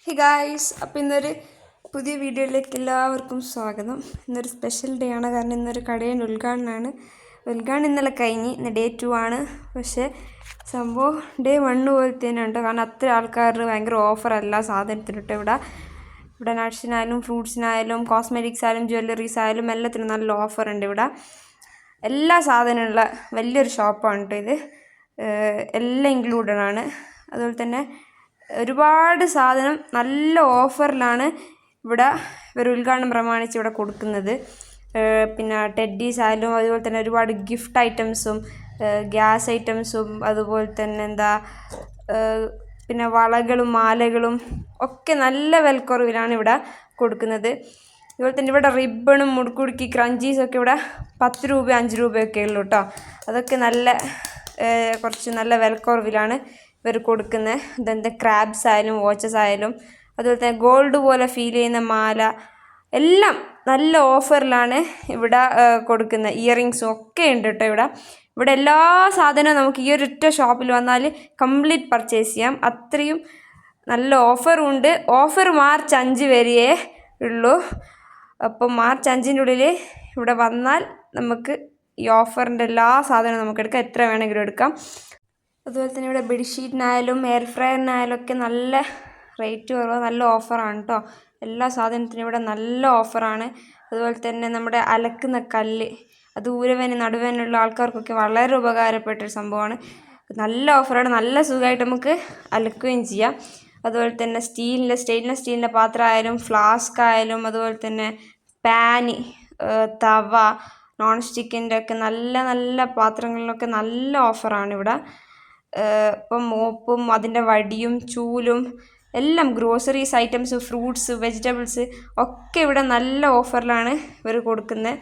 Hey guys, അപ്പോൾ ഇന്നൊരു പുതിയ വീഡിയോയിലേക്ക് എല്ലാവർക്കും സ്വാഗതം. ഇന്നൊരു സ്പെഷ്യൽ ഡേ ആണ്, കാരണം ഇന്നൊരു കടയുടെ ഉദ്ഘാടനമാണ്. ഉദ്ഘാടനം ഇന്നലെ കഴിഞ്ഞ്, ഇന്ന് ഡേ 2 ആണ്. പക്ഷേ സംഭവം ഡേ 1 പോലെ തന്നെ ഉണ്ട്, കാരണം അത്ര ആൾക്കാർ ഭയങ്കര ഓഫറല്ല സാധനത്തിനിട്ട്. ഇവിടെ നട്ട്സിനായാലും ഫ്രൂട്ട്സിനായാലും കോസ്മെറ്റിക്സ് ആയാലും ജ്വല്ലറീസ് ആയാലും എല്ലാത്തിനും നല്ല ഓഫറുണ്ട്. ഇവിടെ എല്ലാ സാധനമുള്ള വലിയൊരു ഷോപ്പാണ് കേട്ടോ ഇത്. എല്ലാം ഇൻക്ലൂഡഡ് ആണ്. അതുപോലെ തന്നെ ഒരുപാട് സാധനം നല്ല ഓഫറിലാണ് ഇവിടെ ഇവർ ഉദ്ഘാടനം പ്രമാണിച്ച് ഇവിടെ കൊടുക്കുന്നത്. പിന്നെ ടെഡീസ് ആയാലും അതുപോലെ തന്നെ ഒരുപാട് ഗിഫ്റ്റ് ഐറ്റംസും ഗ്യാസ് ഐറ്റംസും അതുപോലെ തന്നെ പിന്നെ വളകളും മാലകളും ഒക്കെ നല്ല വിലക്കുറവിലാണ് ഇവിടെ കൊടുക്കുന്നത്. അതുപോലെ തന്നെ ഇവിടെ റിബണും മുടുക്കുടുക്കി ക്രഞ്ചീസൊക്കെ ഇവിടെ 10 രൂപ 5 രൂപയൊക്കെ ഉള്ളൂ കേട്ടോ. അതൊക്കെ കുറച്ച് നല്ല വിലക്കുറവിലാണ് ഇവർ കൊടുക്കുന്നത്. ഇതെന്താ ക്രാബ്സ് ആയാലും വാച്ചസ് ആയാലും അതുപോലെ തന്നെ ഗോൾഡ് പോലെ ഫീൽ ചെയ്യുന്ന മാല എല്ലാം നല്ല ഓഫറിലാണ് ഇവിടെ കൊടുക്കുന്നത്. ഇയറിങ്സും ഒക്കെ ഉണ്ട് കേട്ടോ. ഇവിടെ എല്ലാ സാധനവും നമുക്ക് ഈ ഒരൊറ്റ ഷോപ്പിൽ വന്നാൽ കംപ്ലീറ്റ് പർച്ചേസ് ചെയ്യാം. അത്രയും നല്ല ഓഫറും ഉണ്ട്. ഓഫർ മാർച്ച് 5 വരെയേ ഉള്ളൂ. അപ്പം മാർച്ച് 5-ൻ്റെ ഉള്ളിൽ ഇവിടെ വന്നാൽ നമുക്ക് ഈ ഓഫറിൻ്റെ എല്ലാ സാധനവും നമുക്ക് എടുക്കാം, എത്ര വേണമെങ്കിലും എടുക്കാം. അതുപോലെ തന്നെ ഇവിടെ ബെഡ്ഷീറ്റിനായാലും എയർ ഫ്രയറിനായാലും ഒക്കെ നല്ല റേറ്റ് കുറവ്, നല്ല ഓഫറാണ് കേട്ടോ. എല്ലാ സാധനത്തിനും ഇവിടെ നല്ല ഓഫറാണ്. അതുപോലെ തന്നെ നമ്മുടെ അലക്കുന്ന കല്ല്, അത് ഊരവേന നടുവേനുള്ള ആൾക്കാർക്കൊക്കെ വളരെ ഉപകാരപ്പെട്ടൊരു സംഭവമാണ്. നല്ല ഓഫറാണ്, നല്ല സുഖമായിട്ട് നമുക്ക് അലക്കുകയും ചെയ്യാം. അതുപോലെ തന്നെ സ്റ്റെയിൻലെസ് സ്റ്റീലിൻ്റെ പാത്രമായാലും ഫ്ലാസ്ക് ആയാലും അതുപോലെ തന്നെ പാന്, തവ, നോൺ സ്റ്റിക്കിൻ്റെ ഒക്കെ നല്ല നല്ല പാത്രങ്ങളിലൊക്കെ നല്ല ഓഫറാണ് ഇവിടെ. ഇപ്പം മോപ്പും അതിൻ്റെ വടിയും ചൂലും എല്ലാം ഗ്രോസറീസ് ഐറ്റംസ് ഫ്രൂട്ട്സ് വെജിറ്റബിൾസ് ഒക്കെ ഇവിടെ നല്ല ഓഫറിലാണ് ഇവർ കൊടുക്കുന്നത്.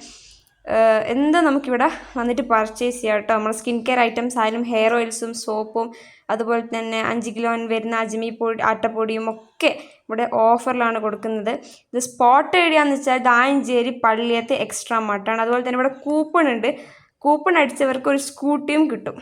എന്താ നമുക്കിവിടെ വന്നിട്ട് പർച്ചേസ് ചെയ്യാം കേട്ടോ. നമ്മൾ സ്കിൻ കെയർ ഐറ്റംസ് ആയാലും ഹെയർ ഓയിൽസും സോപ്പും അതുപോലെ തന്നെ 5 കിലോന് വരുന്ന അജ്മി പൊടി ആട്ടപ്പൊടിയും ഒക്കെ ഇവിടെ ഓഫറിലാണ് കൊടുക്കുന്നത്. ഇത് സ്പോട്ട് എവിടെയാണെന്ന് വെച്ചാൽ ദായഞ്ചേരി പള്ളിയത്ത് എക്സ്ട്രാ മാർട്ടാണ്. അതുപോലെ തന്നെ ഇവിടെ കൂപ്പൺ ഉണ്ട്. കൂപ്പൺ അടിച്ചവർക്ക് ഒരു സ്കൂട്ടിയും കിട്ടും.